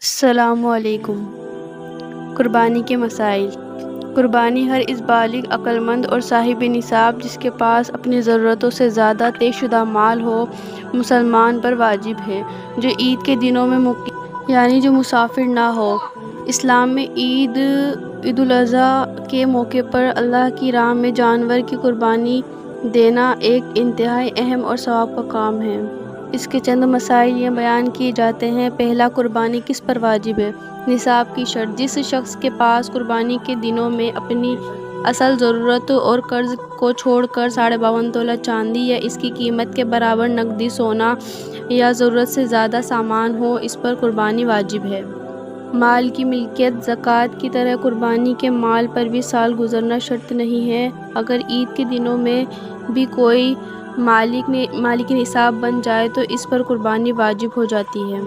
السلام علیکم۔ قربانی کے مسائل۔ قربانی ہر اس بالغ، عقل مند اور صاحب نصاب جس کے پاس اپنی ضرورتوں سے زیادہ طے شدہ مال ہو، مسلمان پر واجب ہے، جو عید کے دنوں میں مقیم یعنی جو مسافر نہ ہو۔ اسلام میں عید الاضحیٰ کے موقع پر اللہ کی راہ میں جانور کی قربانی دینا ایک انتہائی اہم اور ثواب کا کام ہے۔ اس کے چند مسائل یہ بیان کیے جاتے ہیں۔ پہلا، قربانی کس پر واجب ہے؟ نصاب کی شرط۔ جس شخص کے پاس قربانی کے دنوں میں اپنی اصل ضرورت اور قرض کو چھوڑ کر 52.5 تولہ چاندی یا اس کی قیمت کے برابر نقدی سونا یا ضرورت سے زیادہ سامان ہو، اس پر قربانی واجب ہے۔ مال کی ملکیت۔ زکوٰۃ کی طرح قربانی کے مال پر بھی سال گزرنا شرط نہیں ہے۔ اگر عید کے دنوں میں بھی کوئی مالک نصاب بن جائے تو اس پر قربانی واجب ہو جاتی ہے۔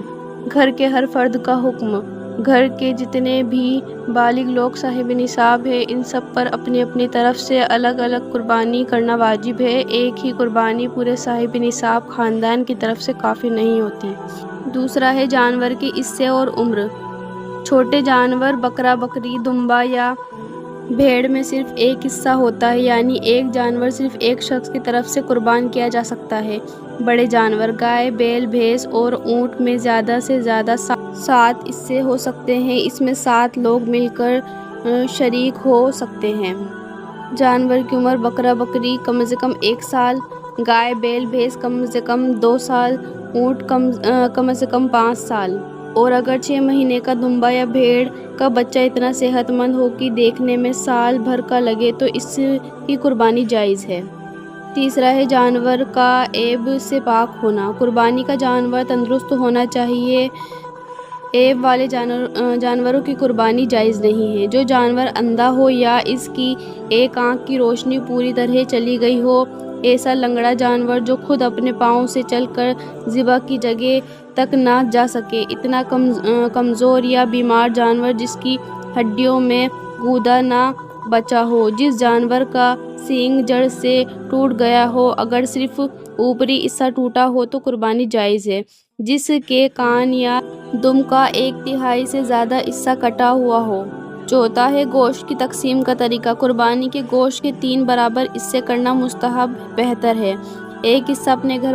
گھر کے ہر فرد کا حکم۔ گھر کے جتنے بھی بالغ لوگ صاحب نصاب ہیں، ان سب پر اپنی اپنی طرف سے الگ الگ قربانی کرنا واجب ہے۔ ایک ہی قربانی پورے صاحب نصاب خاندان کی طرف سے کافی نہیں ہوتی۔ دوسرا ہے جانور کے حصے اور عمر۔ چھوٹے جانور بکرا، بکری، دمبا یا بھیڑ میں صرف ایک حصہ ہوتا ہے، یعنی ایک جانور صرف ایک شخص کی طرف سے قربان کیا جا سکتا ہے۔ بڑے جانور گائے، بیل، بھینس اور اونٹ میں زیادہ سے زیادہ 7 حصے ہو سکتے ہیں۔ اس میں 7 لوگ مل کر شریک ہو سکتے ہیں۔ جانور کی عمر۔ بکرا بکری کم از کم 1 سال، گائے بیل بھینس کم از کم 2 سال، اونٹ کم از کم 5 سال، اور اگر 6 مہینے کا دمبا یا بھیڑ کا بچہ اتنا صحت مند ہو کہ دیکھنے میں سال بھر کا لگے تو اس کی قربانی جائز ہے۔ تیسرا ہے جانور کا عیب سے پاک ہونا۔ قربانی کا جانور تندرست ہونا چاہیے۔ عیب والے جانوروں کی قربانی جائز نہیں ہے۔ جو جانور اندھا ہو یا اس کی ایک آنکھ کی روشنی پوری طرح چلی گئی ہو، ایسا لنگڑا جانور جو خود اپنے پاؤں سے چل کر ذبح کی جگہ تک نہ جا سکے، اتنا کمزور یا بیمار جانور جس کی ہڈیوں میں گودا نہ بچا ہو، جس جانور کا سینگ جڑ سے ٹوٹ گیا ہو، اگر صرف اوپری حصہ ٹوٹا ہو تو قربانی جائز ہے، جس کے کان یا دم کا 1/3 سے زیادہ حصہ کٹا ہوا ہو۔ چوتھا ہے گوشت کی تقسیم کا طریقہ۔ قربانی کے گوشت کے 3 برابر حصے کرنا مستحب بہتر ہے۔ ایک حصہ اپنے گھر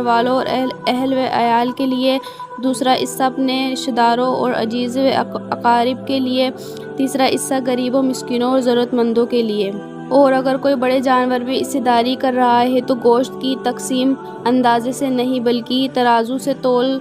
والوں اور اہل و عیال کے لیے، دوسرا حصہ اپنے رشتہ داروں اور عزیز و اقارب کے لیے، تیسرا حصہ غریبوں، مسکینوں اور ضرورت مندوں کے لیے۔ اور اگر کوئی بڑے جانور میں حصہ داری کر رہا ہے تو گوشت کی تقسیم اندازے سے نہیں بلکہ ترازو سے تول